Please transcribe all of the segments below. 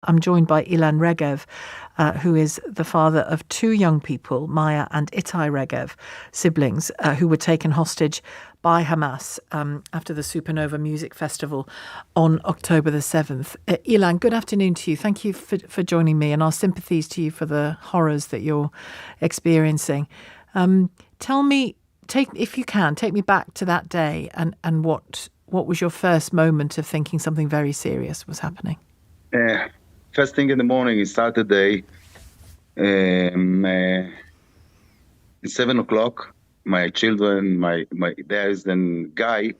I'm joined by Ilan Regev, who is the father of two young people, Maya and Itai Regev, siblings, who were taken hostage by Hamas after the Supernova Music Festival on October the 7th. Ilan, good afternoon to you. Thank you for joining me, and our sympathies to you for the horrors that you're experiencing. Tell me, if you can, take me back to that day and what was your first moment of thinking something very serious was happening? First thing in the morning is Saturday. It's 7:00. My children, my dads and guy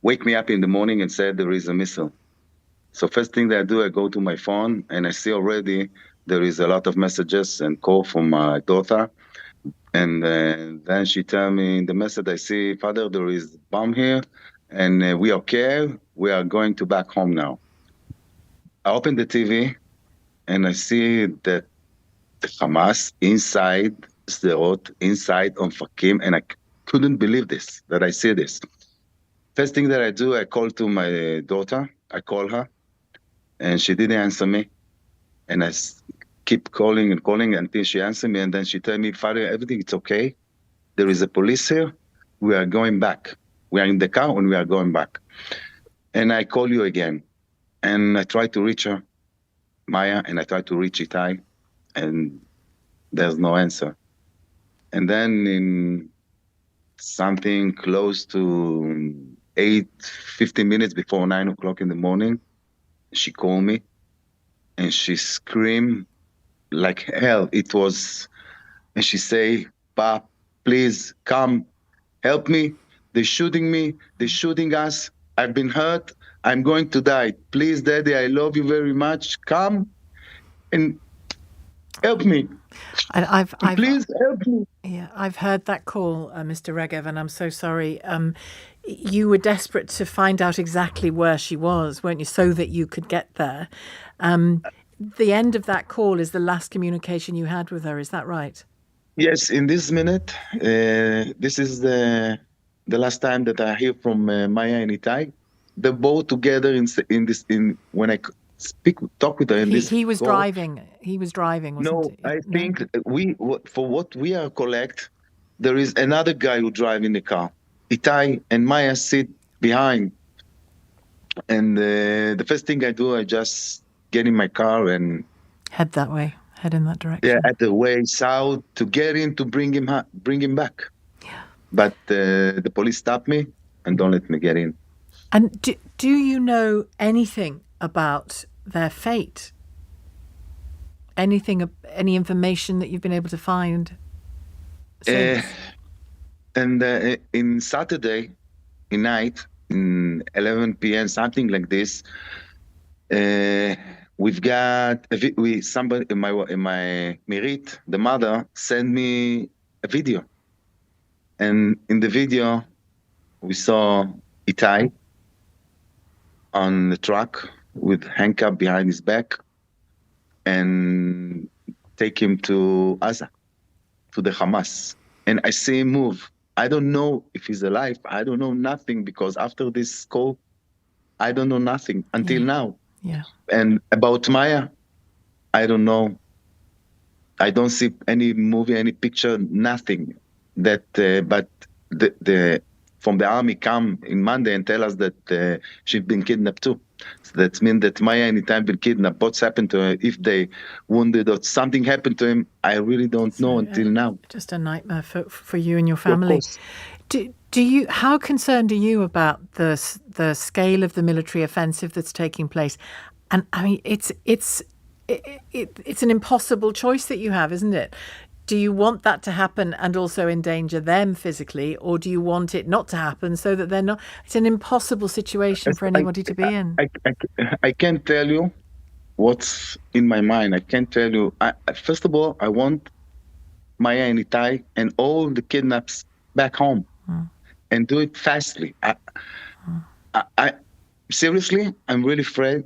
wake me up in the morning and said there is a missile. So first thing that I do, I go to my phone and I see already there is a lot of messages and call from my daughter. And then she tell me in the message, I see, Father, there is bomb here and we are okay. We are going to back home now. I open the TV and I see that the Hamas inside Sderot, inside on Fakim, and I couldn't believe this, that I see this. First thing that I do, I call to my daughter. I call her, and she didn't answer me. And I keep calling and calling until she answered me, and then she tell me, Father, everything is okay. There is a police here. We are going back. We are in the car and we are going back. And I call you again. And I try to reach her, Maya, and I try to reach Itai, and there's no answer. And then in something close to 15 minutes before 9:00 in the morning, she called me and she screamed like hell. It was, and she say, Pap, please come, help me. They're shooting me. They're shooting us. I've been hurt. I'm going to die. Please, Daddy, I love you very much. Come and help me. Please help me. Yeah, I've heard that call, Mr. Regev, and I'm so sorry. You were desperate to find out exactly where she was, weren't you, so that you could get there. The end of that call is the last communication you had with her. Is that right? Yes, in this minute, this is the last time that I hear from Maya and Itai. They're both together when I talk with her. He was driving. He was driving. Wasn't I think for what we are collect, there is another guy who drive in the car. Itai and Maya sit behind. And the first thing I do, I just get in my car and head that way. Head in that direction. Yeah, at the way south to get in to bring him back. Yeah. But the police stopped me and don't let me get in. And do you know anything about their fate? Any information that you've been able to find since? And in Saturday night, in 11 p.m., something like this, we've got somebody in my Mirit, the mother, sent me a video. And in the video, we saw Itai on the truck with handcuff behind his back and take him to Gaza, to the Hamas. And I see him move. I don't know if he's alive. I don't know nothing because after this call, I don't know nothing until now. Yeah. And about Maya, I don't know. I don't see any movie, any picture, nothing. But the from the army come in Monday and tell us that she's been kidnapped too. So that means that Maya anytime been kidnapped. What's happened to her? If they wounded or something happened to him, I really don't know until now. Just a nightmare for you and your family. Do you? How concerned are you about the scale of the military offensive that's taking place? And I mean, it's an impossible choice that you have, isn't it? Do you want that to happen and also endanger them physically, or do you want it not to happen so that they're not? It's an impossible situation for anybody to be in. I can't tell you what's in my mind. I can't tell you. First of all, I want Maya and Itai and all the kidnaps back home and do it fastly. I seriously, I'm really afraid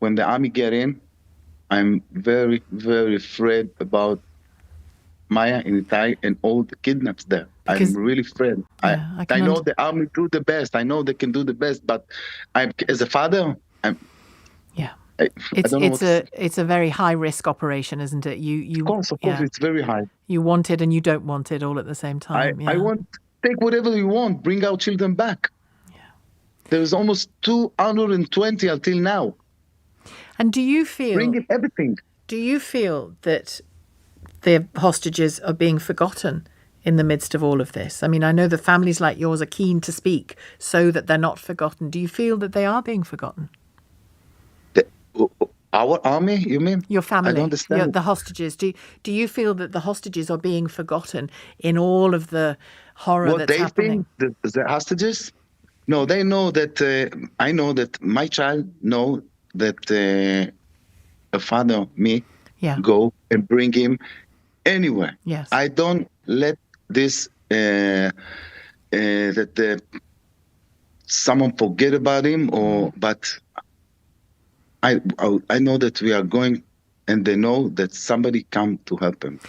when the army get in. I'm very, very afraid about Maya and Itai and all the kidnaps there. I'm really afraid. I know the army do the best. I know they can do the best, but as a father, I don't know It's a very high risk operation, isn't it? Of course, it's very high. You want it and you don't want it all at the same time. I want, take whatever you want, bring our children back. Yeah. There's almost 220 until now. And do you feel... Bring in everything. Do you feel that the hostages are being forgotten in the midst of all of this? I mean, I know that families like yours are keen to speak so that they're not forgotten. Do you feel that they are being forgotten? Our army, you mean? Your family, I don't understand. The hostages. Do you feel that the hostages are being forgotten in all of the horror that's happening? Think, the hostages? No, they know that, I know that my child know that a father, me, go and bring him anywhere. Yes. I don't let this, that someone forget about him, but I know that we are going, and they know that somebody come to help them.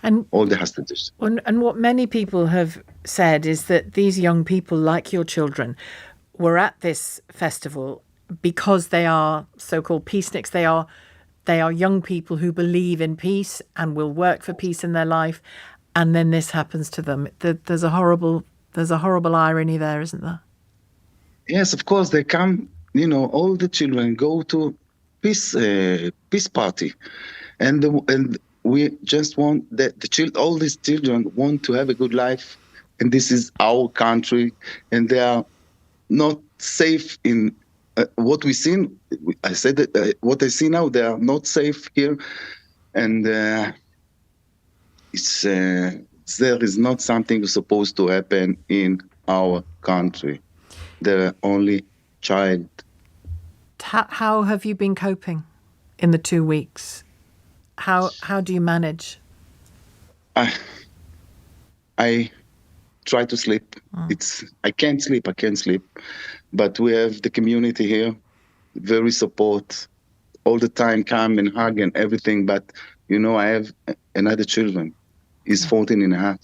And all the hostages. And what many people have said is that these young people, like your children, were at this festival because they are so-called peaceniks. They are young people who believe in peace and will work for peace in their life, and then this happens to them. There's a horrible irony there, isn't there? Yes, of course they come. You know, all the children go to peace party, and we just want that all these children want to have a good life, and this is our country, and they are not safe in what we see. I said that what I see now, they are not safe here, and there is not something supposed to happen in our country. They're only child. How have you been coping in the 2 weeks? How do you manage? I try to sleep. I can't sleep. But we have the community here, very support, all the time, come and hug and everything. But I have another children. He's 14 and a half,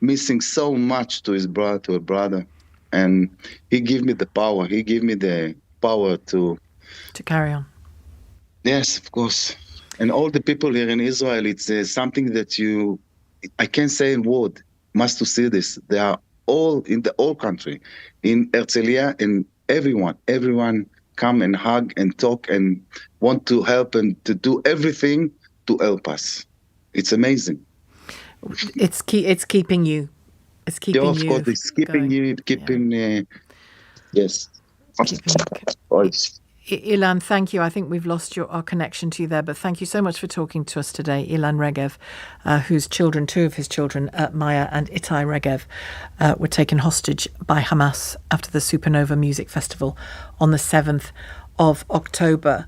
missing so much to his brother, and he gave me the power. He gave me the power to carry on. Yes, of course. And all the people here in Israel, it's something that I can't say in word, must to see this. They are all in the whole country, in Herzliya, and everyone come and hug and talk and want to help and to do everything to help us. It's amazing. It's keeping you. It's keeping you. Of course, it's keeping you. Yes. Ilan, thank you. I think we've lost our connection to you there, but thank you so much for talking to us today. Ilan Regev, whose children, two of his children, Maya and Itai Regev, were taken hostage by Hamas after the Supernova Music Festival on the 7th of October.